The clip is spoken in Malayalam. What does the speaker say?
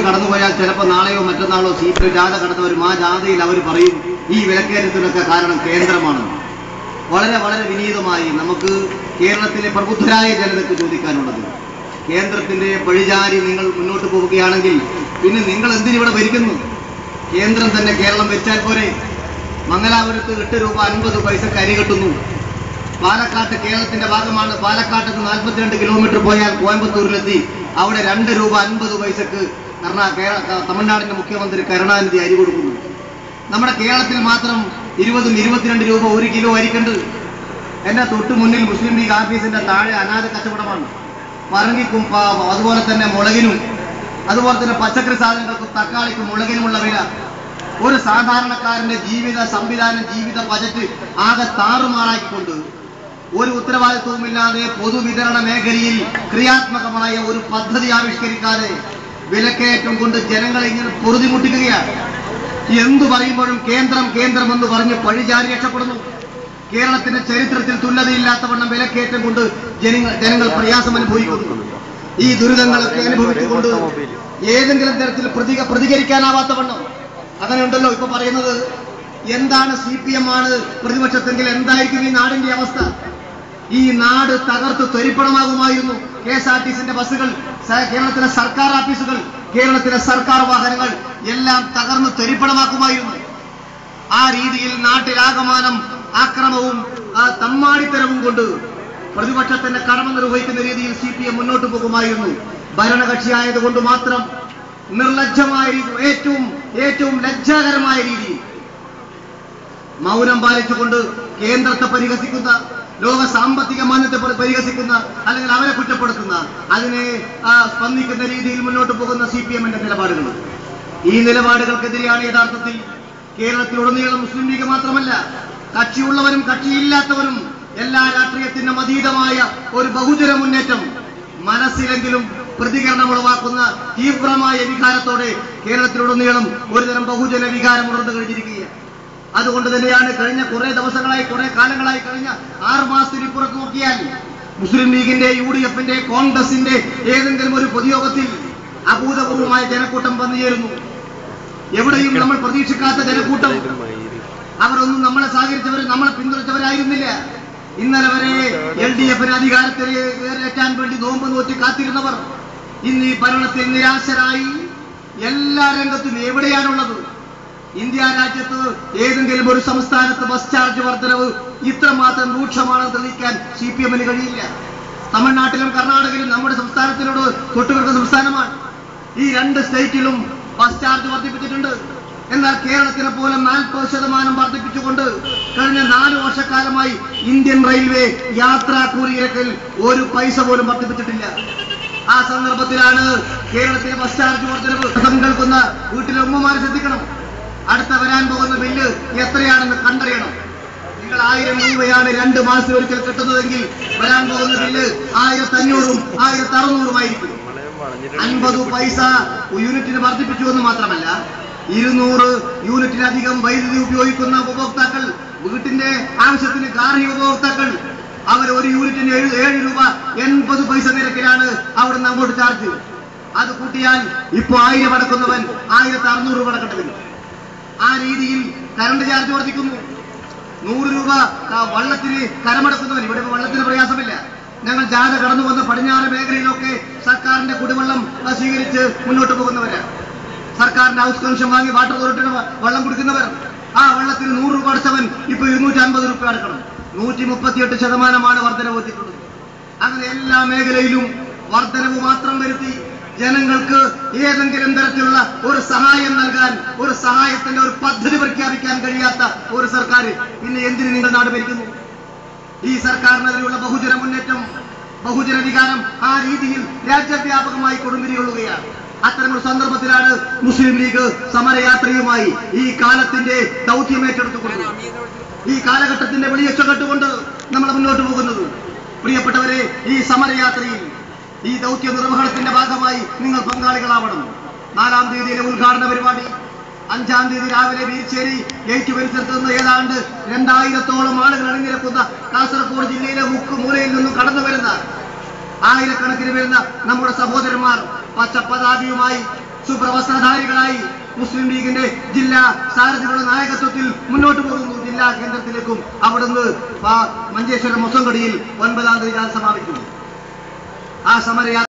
ഓടിച്ച് കടന്നുപോയാൽ ചിലപ്പോൾ നാളെയോ മറ്റന്നാളോ സീറ്റ് ജാഥ കടന്നവരും ആ ജാഥയിൽ അവർ പറയും ഈ വിലക്കയറ്റത്തിനൊക്കെ കാരണം കേന്ദ്രമാണ്. വളരെ വളരെ വിനീതമായി നമുക്ക് കേരളത്തിലെ പ്രബുദ്ധരായ ജനതയ്ക്ക് ചോദിക്കാനുള്ളത്, കേന്ദ്രത്തിന്റെ പഴിചാരി നിങ്ങൾ മുന്നോട്ട് പോവുകയാണെങ്കിൽ പിന്നെ നിങ്ങൾ എന്തിനിവിടെ ഭരിക്കുന്നു? കേന്ദ്രം തന്നെ കേരളം വെച്ചാൽ പോരെ? മംഗലാപുരത്ത് 8 രൂപ 50 പൈസക്ക് അരി കിട്ടുന്നു. പാലക്കാട്ട് കേരളത്തിന്റെ ഭാഗമാണ്. പാലക്കാട്ട് 42 കിലോമീറ്റർ പോയാൽ കോയമ്പത്തൂരിലെത്തി അവിടെ 2 രൂപ 50 പൈസക്ക് തമിഴ്നാടിന്റെ മുഖ്യമന്ത്രി കരുണാനിധി അരി കൊടുക്കുന്നു. നമ്മുടെ കേരളത്തിൽ മാത്രം 20-22 രൂപ 1 കിലോ അരിക്കുണ്ട്. എന്റെ തൊട്ട് മുന്നിൽ മുസ്ലിം ലീഗ് ആഫീസിന്റെ താഴെ അനാഥ കച്ചവടമാണ്. പറങ്കിക്കും അതുപോലെ തന്നെ മുളകിനും അതുപോലെ തന്നെ പച്ചക്കറി സാധനങ്ങൾക്കും തക്കാളിക്കും മുളകിനുമുള്ള വില ഒരു സാധാരണക്കാരന്റെ ജീവിത സംവിധാനം ജീവിത ബജറ്റ് ആകെ താറുമാറാക്കിക്കൊണ്ട് ഒരു ഉത്തരവാദിത്വവുമില്ലാതെ പൊതുവിതരണ മേഖലയിൽ ക്രിയാത്മകമായ ഒരു പദ്ധതി ആവിഷ്കരിക്കാതെ വിലക്കയറ്റം കൊണ്ട് ജനങ്ങളെ ഇങ്ങനെ പൊറുതിമുട്ടിക്കുകയാണ്. എന്തു പറയുമ്പോഴും കേന്ദ്രം കേന്ദ്രം എന്ന് പറഞ്ഞ് പഴിചാരി രക്ഷപ്പെടുന്നു. കേരളത്തിന്റെ ചരിത്രത്തിൽ തുല്യതയില്ലാത്തവണ്ണം വിലക്കയറ്റം കൊണ്ട് ജനങ്ങൾ പ്രയാസം അനുഭവിക്കുന്നു. ഈ ദുരിതങ്ങളൊക്കെ അനുഭവിച്ചുകൊണ്ട് ഏതെങ്കിലും തരത്തിൽ പ്രതികരിക്കാനാവാത്തവണ്ണം അങ്ങനെ ഉണ്ടല്ലോ. ഇപ്പൊ പറയുന്നത് എന്താണ് CPM ആണ് പ്രതിപക്ഷത്തെങ്കിൽ എന്തായിരിക്കും ഈ നാടിന്റെ അവസ്ഥ? ഈ നാട് തകർത്ത് ത്വരിപ്പണമാകുമായിരുന്നു. KSRTCന്റെ ബസ്സുകൾ, കേരളത്തിലെ സർക്കാർ ഓഫീസുകൾ, കേരളത്തിലെ സർക്കാർ വാഹനങ്ങൾ എല്ലാം തകർന്ന് ത്വരിപ്പണമാക്കുമായിരുന്നു. ആ രീതിയിൽ നാട്ടിലാകമാനം ആക്രമവും തമ്മാടിത്തരവും കൊണ്ട് പ്രതിപക്ഷത്തിന്റെ കടമ നിർവഹിക്കുന്ന രീതിയിൽ CPM മുന്നോട്ട് പോകുമായിരുന്നു. ഭരണകക്ഷിയായതുകൊണ്ട് മാത്രം നിർലജ്ജമായ ഏറ്റവും ലജ്ജാകരമായ രീതിയിൽ മൗനം പാലിച്ചുകൊണ്ട് കേന്ദ്രത്തെ പരിഹസിക്കുന്ന, ലോക സാമ്പത്തിക മാന്യത്തെ പരിഹസിക്കുന്ന, അല്ലെങ്കിൽ അവരെ കുറ്റപ്പെടുത്തുന്ന, അതിനെ സ്പന്ദിക്കുന്ന രീതിയിൽ മുന്നോട്ട് പോകുന്ന CPMന്റെ നിലപാടുകൾ. ഈ നിലപാടുകൾക്കെതിരെയാണ് യഥാർത്ഥത്തിൽ കേരളത്തിലുടനീളം മുസ്ലിം ലീഗ് മാത്രമല്ല കക്ഷിയുള്ളവരും കക്ഷിയില്ലാത്തവരും എല്ലാ രാഷ്ട്രീയത്തിനും അതീതമായ ഒരു ബഹുജന മുന്നേറ്റം മനസ്സിലെങ്കിലും പ്രതികരണം ഉളവാക്കുന്ന തീവ്രമായ വികാരത്തോടെ കേരളത്തിലുടനീളം ഒരുതരം ബഹുജന വികാരം ഉണർന്നു കഴിഞ്ഞിരിക്കുകയാണ്. അതുകൊണ്ട് തന്നെയാണ് കഴിഞ്ഞ കുറെ ദിവസങ്ങളായി, കുറെ കാലങ്ങളായി, കഴിഞ്ഞ 6 മാസത്തിന് പുറത്ത് നോക്കിയാൽ മുസ്ലിം ലീഗിന്റെ, UDFന്റെ, കോൺഗ്രസിന്റെ ഏതെങ്കിലും ഒരു പൊതുയോഗത്തിൽ അഭൂതപൂർവമായ ജനക്കൂട്ടം വന്നു ചേരുന്നു. എവിടെയും നമ്മൾ പ്രതീക്ഷിക്കാത്ത ജനക്കൂട്ടം. അവരൊന്നും നമ്മളെ സഹകരിച്ചവർ, നമ്മളെ പിന്തുണച്ചവരായിരുന്നില്ല. ഇന്നലെ വരെ LDFന് അധികാരത്തിൽ കയറിയേറ്റാൻ വേണ്ടി നോമ്പ് നോറ്റി കാത്തിരുന്നവർ ഇന്ന് ഈ ഭരണത്തിൽ നിരാശരായി എല്ലാ രംഗത്തും എവിടെയാണുള്ളത്? ഇന്ത്യ രാജ്യത്ത് ഏതെങ്കിലും ഒരു സംസ്ഥാനത്ത് ബസ് ചാർജ് വർധനവ് ഇത്രമാത്രം രൂക്ഷമാണെന്ന് തെളിയിക്കാൻ CPMന് കഴിയില്ല. തമിഴ്നാട്ടിലും കർണാടകയിലും നമ്മുടെ സംസ്ഥാനത്തിനോട് തൊട്ടുകിടക്കുന്ന സംസ്ഥാനമാണ്. ഈ 2 സ്റ്റേറ്റിലും ബസ് ചാർജ് വർദ്ധിപ്പിച്ചിട്ടുണ്ട്. എന്നാൽ കേരളത്തിനെ പോലെ 40% വർദ്ധിപ്പിച്ചുകൊണ്ട് കഴിഞ്ഞ 4 വർഷക്കാലമായി ഇന്ത്യൻ റെയിൽവേ യാത്രാക്കൂലി നിരക്കിൽ 1 പൈസ പോലും വർദ്ധിപ്പിച്ചിട്ടില്ല. ആ സന്ദർഭത്തിലാണ് കേരളത്തിലെ ബസ് ചാർജ് വർദ്ധനവ് കേൾക്കുന്ന വീട്ടിലെ ഉമ്മമാരെ ശ്രദ്ധിക്കണം. അടുത്ത വരാൻ പോകുന്ന ബില്ല് എത്രയാണെന്ന് കണ്ടറിയണം. നിങ്ങൾ 1000 രൂപയാണ് 2 മാസം ഒരിക്കൽ കിട്ടുന്നതെങ്കിൽ വരാൻ പോകുന്ന ബില്ല് 1500-ഉം 1600-ഉം ആയിരിക്കും. 50 പൈസ യൂണിറ്റിന് വർദ്ധിപ്പിച്ചുവെന്ന് മാത്രമല്ല 200 യൂണിറ്റിലധികം വൈദ്യുതി ഉപയോഗിക്കുന്ന ഉപഭോക്താക്കൾ, വീട്ടിന്റെ ആവശ്യത്തിന് ഗാർഹിക ഉപഭോക്താക്കൾ, അവർ ഒരു യൂണിറ്റിന് 7 രൂപ 80 പൈസ നിരക്കിലാണ് അവിടുന്ന് അങ്ങോട്ട് ചാർജ്. അത് കൂട്ടിയാൽ ഇപ്പൊ 1000 അടക്കുന്നവൻ 1600 രൂപ അടക്കേണ്ടി വരും. ആ രീതിയിൽ കറണ്ട് ചാർജ് വർദ്ധിക്കുന്നു. 100 രൂപ വള്ളത്തിന് കരമടക്കുന്നവൻ, ഇവിടെ വെള്ളത്തിന് പ്രയാസമില്ല. ഞങ്ങൾ ജാഥ കടന്നു വന്ന പടിഞ്ഞാറ് മേഖലയിലൊക്കെ സർക്കാരിന്റെ കുടിവെള്ളം സ്വീകരിച്ച് മുന്നോട്ട് പോകുന്നവരാണ്. സർക്കാരിന്റെ ഹൗസ് കണക്ഷൻ വാങ്ങി വാട്ടർ അതോറിറ്റിയുടെ വെള്ളം കുടിക്കുന്നവർ. ആ വെള്ളത്തിന് 100 രൂപ അടച്ചവൻ ഇപ്പൊ 250 രൂപ അടക്കണം. 138% വർധനവ് എത്തിയിട്ടുള്ളത്. അങ്ങനെ എല്ലാ മേഖലയിലും വർധനവ് മാത്രം വരുത്തി ജനങ്ങൾക്ക് ഏതെങ്കിലും തരത്തിലുള്ള ഒരു സഹായം നൽകാൻ, ഒരു സഹായത്തിന്റെ ഒരു പദ്ധതി പ്രഖ്യാപിക്കാൻ കഴിയാത്ത ഒരു സർക്കാർ പിന്നെ എന്തിന് നിങ്ങൾ നാട് ഭരിക്കുന്നു? ഈ സർക്കാരിനെതിരെയുള്ള ബഹുജന മുന്നേറ്റം, ബഹുജന വികാരം ആ രീതിയിൽ രാജ്യവ്യാപകമായി കൊടുമ്പിരികൊള്ളുകയാണ്. അത്തരമൊരു സന്ദർഭത്തിലാണ് മുസ്ലിം ലീഗ് സമരയാത്രയുമായി ഈ കാലത്തിന്റെ ദൗത്യം ഏറ്റെടുത്തുകൊണ്ട്, ഈ കാലഘട്ടത്തിന്റെ വെളിയൊച്ച കേട്ടുകൊണ്ട് നമ്മൾ മുന്നോട്ട് പോകുന്നത്. പ്രിയപ്പെട്ടവരെ, ഈ സമരയാത്രയിൽ ഈ ദൗത്യ നിർവഹണത്തിന്റെ ഭാഗമായി നിങ്ങൾ പങ്കാളികളാവണം. 4-ാം തീയതിയിലെ ഉദ്ഘാടന പരിപാടി, 5-ാം തീയതി രാവിലെ വീർച്ചേരി ഗേറ്റ് പരിസരത്ത് നിന്ന് ഏതാണ്ട് 2000-ഓളം ആളുകൾ അണിനിരക്കുന്ന കാസർഗോഡ് ജില്ലയിലെ മുക്ക് മൂലയിൽ നിന്നും കടന്നു വരുന്ന ആയിരക്കണക്കിന് വരുന്ന നമ്മുടെ സഹോദരന്മാർ പച്ചപ്പതാകയുമായി സുപ്രവസ്ത്രധാരികളായി മുസ്ലിം ലീഗിന്റെ ജില്ലാ സാരഥികളുടെ നായകത്വത്തിൽ മുന്നോട്ട് പോകുന്നു. ജില്ലാ കേന്ദ്രത്തിലേക്കും അവിടുന്ന് മഞ്ചേശ്വരം മൊസങ്കടിയിൽ 9-ാം തീയതി സമാപിക്കുന്നു. ആ സമരയാത്ര